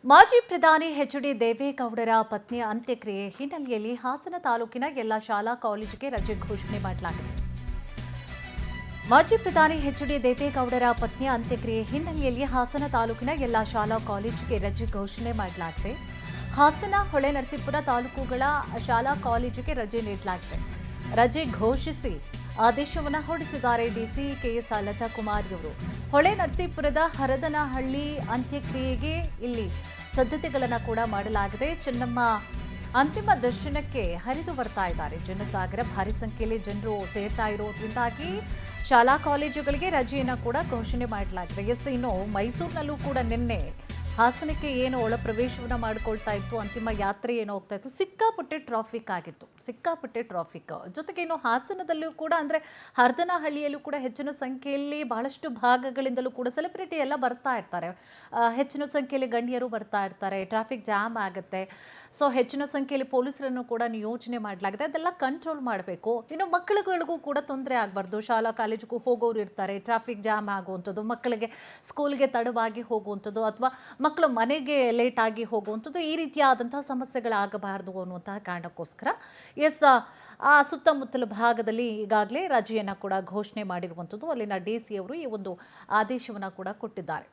ಮಾಜಿ ಪ್ರಧಾನಿ ಎಚ್.ಡಿ. ದೇವೇಗೌಡರ ಪತ್ನಿಯ ಅಂತ್ಯಕ್ರಿಯೆ ಹಿನ್ನೆಲೆಯಲ್ಲಿ ಹಾಸನ ತಾಲೂಕಿನ ಎಲ್ಲ ಶಾಲಾ ಕಾಲೇಜಿಗೆ ರಜೆ ಘೋಷಣೆ ಮಾಡಲಾಗಿದೆ. ಮಾಜಿ ಪ್ರಧಾನಿ ಎಚ್.ಡಿ. ದೇವೇಗೌಡರ ಪತ್ನಿಯ ಅಂತ್ಯಕ್ರಿಯೆ ಹಿನ್ನೆಲೆಯಲ್ಲಿ ಹಾಸನ ತಾಲೂಕಿನ ಎಲ್ಲ ಶಾಲಾ ಕಾಲೇಜಿಗೆ ರಜೆ ಘೋಷಣೆ ಮಾಡಲಾಗಿದೆ. ಹಾಸನ, ಹೊಳೆನರಸೀಪುರ ತಾಲೂಕುಗಳ ಶಾಲಾ ಕಾಲೇಜಿಗೆ ರಜೆ ನೀಡಲಾಗಿದೆ. ರಜೆ ಘೋಷಿಸಿ ಆದೇಶವನ್ನು ಹೊರಡಿಸಿದ್ದಾರೆ ಡಿಸಿ ಕೆಎಸ್ ಲತಾ ಕುಮಾರಿ ಅವರು. ಹೊಳೆನರಸೀಪುರದ ಹರದನಹಳ್ಳಿ ಅಂತ್ಯಕ್ರಿಯೆಗೆ ಇಲ್ಲಿ ಸಿದ್ಧತೆಗಳನ್ನು ಕೂಡ ಮಾಡಲಾಗಿದೆ. ಚೆನ್ನಮ್ಮ ಅಂತಿಮ ದರ್ಶನಕ್ಕೆ ಹರಿದು ಬರ್ತಾ ಇದ್ದಾರೆ ಜನಸಾಗರ. ಭಾರಿ ಸಂಖ್ಯೆಯಲ್ಲಿ ಜನರು ಸೇರ್ತಾ ಇರೋದ್ರಿಂದಾಗಿ ಶಾಲಾ ಕಾಲೇಜುಗಳಿಗೆ ರಜೆಯನ್ನು ಕೂಡ ಘೋಷಣೆ ಮಾಡಲಾಗಿದೆ. ಇನ್ನು ಮೈಸೂರಿನಲ್ಲೂ ಕೂಡ ನಿನ್ನೆ ಹಾಸನಕ್ಕೆ ಏನು ಒಳ ಪ್ರವೇಶವನ್ನು ಮಾಡಿಕೊಳ್ತಾ ಇತ್ತು, ಅಂತಿಮ ಯಾತ್ರೆ ಏನು ಹೋಗ್ತಾ ಇತ್ತು, ಸಿಕ್ಕಾಪಟ್ಟೆ ಟ್ರಾಫಿಕ್ ಆಗಿತ್ತು. ಜೊತೆಗೆ ಇನ್ನು ಹಾಸನದಲ್ಲೂ ಕೂಡ ಅಂದರೆ ಹರದನಹಳ್ಳಿಯಲ್ಲೂ ಕೂಡ ಹೆಚ್ಚಿನ ಸಂಖ್ಯೆಯಲ್ಲಿ ಬಹಳಷ್ಟು ಭಾಗಗಳಿಂದಲೂ ಕೂಡ ಸೆಲೆಬ್ರಿಟಿ ಎಲ್ಲ ಬರ್ತಾ ಇರ್ತಾರೆ. ಹೆಚ್ಚಿನ ಸಂಖ್ಯೆಯಲ್ಲಿ ಗಣ್ಯರು ಬರ್ತಾ ಇರ್ತಾರೆ. ಟ್ರಾಫಿಕ್ ಜಾಮ್ ಆಗುತ್ತೆ. ಸೊ ಹೆಚ್ಚಿನ ಸಂಖ್ಯೆಯಲ್ಲಿ ಪೊಲೀಸರನ್ನು ಕೂಡ ನಿಯೋಜನೆ ಮಾಡಲಾಗಿದೆ. ಅದೆಲ್ಲ ಕಂಟ್ರೋಲ್ ಮಾಡಬೇಕು. ಇನ್ನು ಮಕ್ಕಳುಗಳಿಗೂ ಕೂಡ ತೊಂದರೆ ಆಗಬಾರ್ದು. ಶಾಲಾ ಕಾಲೇಜಿಗೂ ಹೋಗೋರು ಇರ್ತಾರೆ. ಟ್ರಾಫಿಕ್ ಜಾಮ್ ಆಗುವಂಥದ್ದು, ಮಕ್ಕಳಿಗೆ ಸ್ಕೂಲ್ಗೆ ತಡವಾಗಿ ಹೋಗುವಂಥದ್ದು ಅಥವಾ ಮಕ್ಕಳು ಮನೆಗೆ ಲೇಟ್ ಆಗಿ ಹೋಗುವಂಥದ್ದು, ಈ ರೀತಿಯಾದಂತಹ ಸಮಸ್ಯೆಗಳಾಗಬಾರದು ಅನ್ನುವಂತಹ ಕಾರಣಕ್ಕೋಸ್ಕರ ಆ ಸುತ್ತಮುತ್ತಲ ಭಾಗದಲ್ಲಿ ಈಗಾಗಲೇ ರಜೆಯನ್ನು ಕೂಡ ಘೋಷಣೆ ಮಾಡಿರುವಂಥದ್ದು. ಅಲ್ಲಿನ ಡಿ ಸಿ ಅವರು ಈ ಒಂದು ಆದೇಶವನ್ನು ಕೂಡ ಕೊಟ್ಟಿದ್ದಾರೆ.